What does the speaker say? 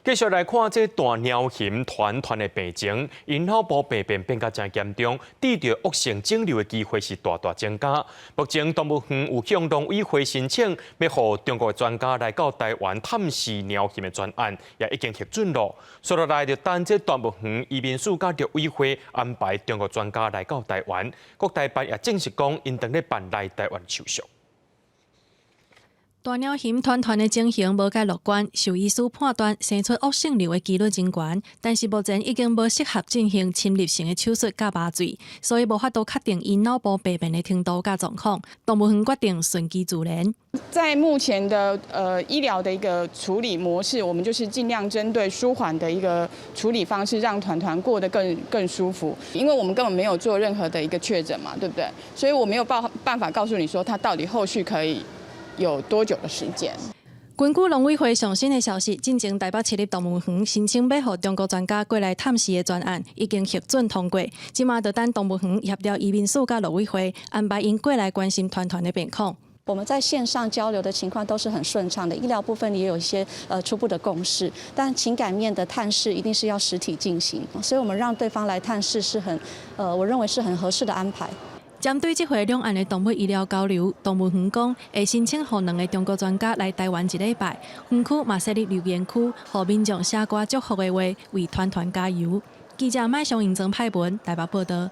继续来看这大鸟型团团的病情，因脑部病变变甲真严重，治疗恶性肿瘤的机会是大大增加。目前动物园有向农委会申请，要和中国的专家来到台湾探视鸟型的专案，也已经核准了。所以来就等这动物园移民署甲农委会安排中国专家来到台湾，国台办也证实讲，因等咧办来台湾手续。大鸟型团团的情形无介乐观，兽医师判断生出恶性瘤的几率真悬，但是目前已经无适合进行侵入性的手术甲麻醉，所以无法度确定因脑部病变的程度甲状况。动物园决定顺其自然。在目前的医疗的一个处理模式，我们就是尽量针对舒缓的一个处理方式，让团团过得更舒服。因为我们根本没有做任何的一个确诊嘛，对不对？所以我没有办法告诉你说他到底后续可以有多久的时间？根据农委会上新的消息，进前台北市立动物园申请要予中国专家过来探视的专案已经核准通过，即马就等动物园协调移民署甲农委会安排因过来关心团团的病况。我们在线上交流的情况都是很顺畅的，医疗部分也有一些初步的共识，但情感面的探视一定是要实体进行，所以我们让对方来探视是我认为是很合适的安排。针对这回两岸的动物医疗交流，动物园讲会申请予2个中国专家来台湾1礼拜，园区嘛设立留言区，予民众写歌祝福的话，为团团加油。记者麦上认真派文，台北报道。